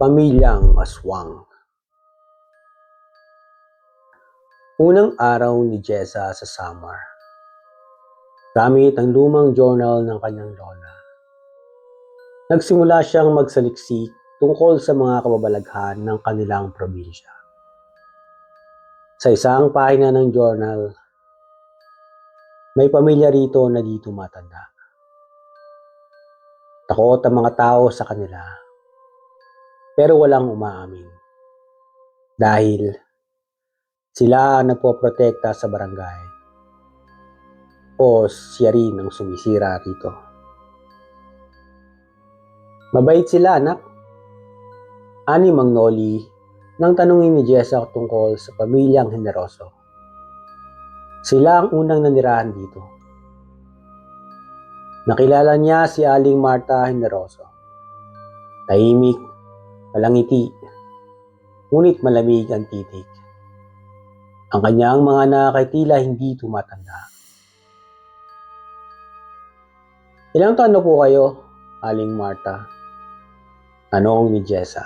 Pamilyang Aswang. Unang araw ni Jessa sa Samar. Gamit ang lumang journal ng kanyang lola, nagsimula siyang magsaliksik tungkol sa mga kababalaghan ng kanilang probinsya. Sa isang pahina ng journal, may pamilya rito na di tumatanda. Takot ang mga tao sa kanila, pero walang umaamin. Dahil sila ang nagpoprotekta sa barangay. O siya rin ang sumisira rito. Mabait sila, anak. Ani Mang Noli nang tanungin ni Jessa tungkol sa pamilyang Generoso. Sila ang unang nanirahan dito. Nakilala niya si Aling Marta Generoso. Tahimik, malangiti, ngunit malamig ang titik. Ang kanyang mga anak ay tila hindi tumatanda. Ilang taon na po kayo, Aling Marta? Tanong ni Jessa.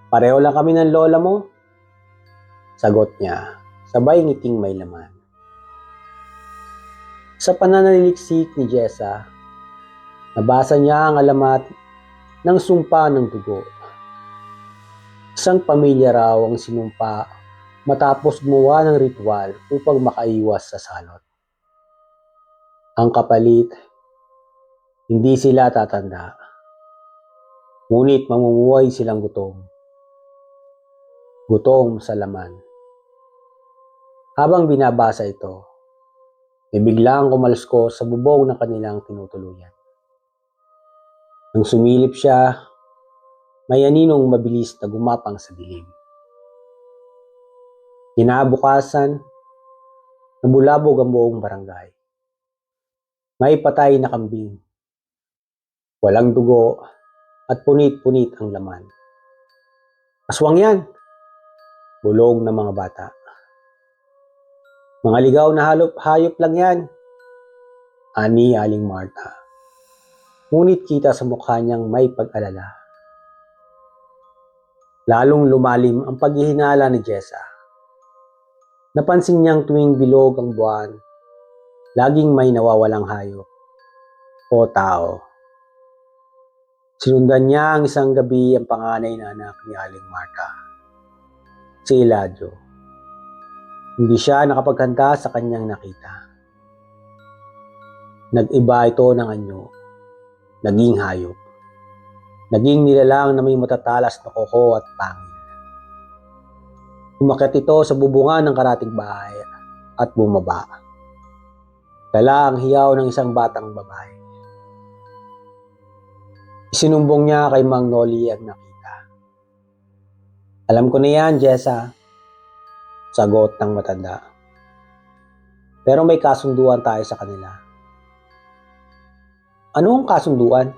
Pareho lang kami ng lola mo? Sagot niya, sabay ngiting may laman. Sa pananaliksik ni Jessa, nabasa niya ang alamat ng sumpa ng dugo. Isang pamilya raw ang sinumpa matapos gumawa ng ritual upang makaiwas sa salot. Ang kapalit, hindi sila tatanda. Ngunit mamumuhay silang gutom. Gutom sa laman. Habang binabasa ito, biglang kumalsko sa bubong ng kanilang tinutuluyan. Nang sumilip siya, may aninong mabilis na gumapang sa dilim. Kinabukasan, nabulabog ang buong barangay. May patay na kambing. Walang dugo at punit-punit ang laman. Aswang yan! Bulong ng mga bata. Mga ligaw na hayop lang yan. Ani Aling Marta. Ngunit kita sa mukha niyang may pag-alala. Lalong lumalim ang paghihinala ni Jessa. Napansin niyang tuwing bilog ang buwan, laging may nawawalang hayop o tao. Sinundan niya ang isang gabi ang panganay na anak ni Aling Marta, si Eladio. Hindi siya nakapaghanda sa kanyang nakita. Nag-iba ito ng anyo, naging hayop, naging nilalang na may matatalas na kuko at pangil. Umakyat ito sa bubungan ng karatig bahay at bumaba. Dala ang hiyaw ng isang batang babae. Isinumbong niya kay Mang Noli ang nakita. Alam ko na yan, Jessa. Sagot ng matanda. Pero may kasunduan tayo sa kanila. Ano ang kasunduan?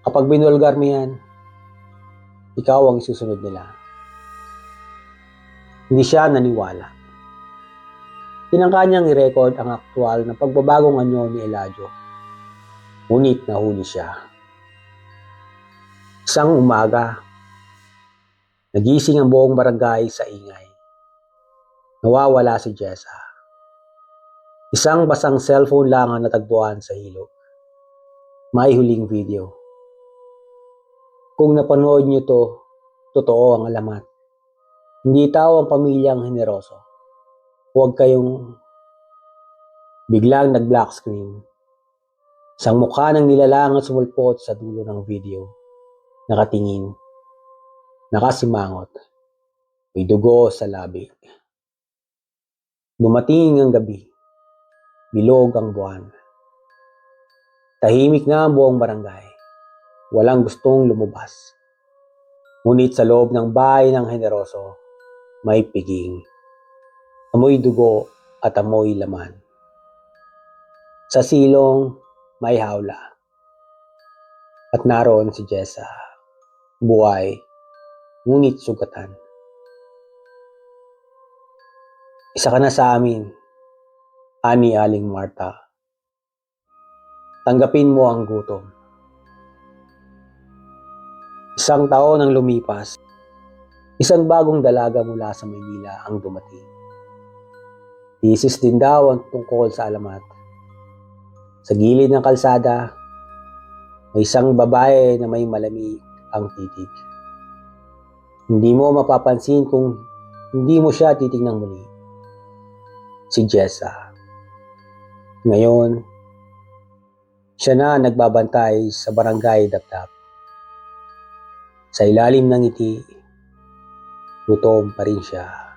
Kapag binulgar mo yan, ikaw ang isusunod nila. Hindi siya naniwala. Tinangka niyang i-record ang aktual na pagbabagong anyo ni Eladio. Ngunit nahuli siya. Isang umaga, nagising ang buong barangay sa ingay. Nawawala si Jessa. Isang basang cellphone lang ang natagpuan sa ilog. May huling video. Kung napanood niyo to, totoo ang alamat. Hindi tao ang pamilyang Generoso. Huwag kayong biglang nag-black screen. Isang mukha ng nilalang at sumulpot sa dulo ng video. Nakatingin. Nakasimangot. May dugo sa labi. Dumating ang gabi. Bilog ang buwan. Tahimik na ang buong barangay. Walang gustong lumabas. Ngunit sa loob ng bahay ng Generoso, may piging. Amoy dugo at amoy laman. Sa silong, may hawla. At naroon si Jessa. Buhay, ngunit sugatan. Isa ka na sa amin, ani Aling Marta. Tanggapin mo ang gutom. Isang taon ang lumipas. Isang bagong dalaga mula sa Maynila ang dumating. Thesis din daw ang tungkol sa alamat. Sa gilid ng kalsada, may isang babae na may malamig ang titig. Hindi mo mapapansin kung hindi mo siya titignan muli. Si Jessa. Ngayon, siya na nagbabantay sa barangay Dapdap. Sa ilalim ng ngiti, gutom pa rin siya.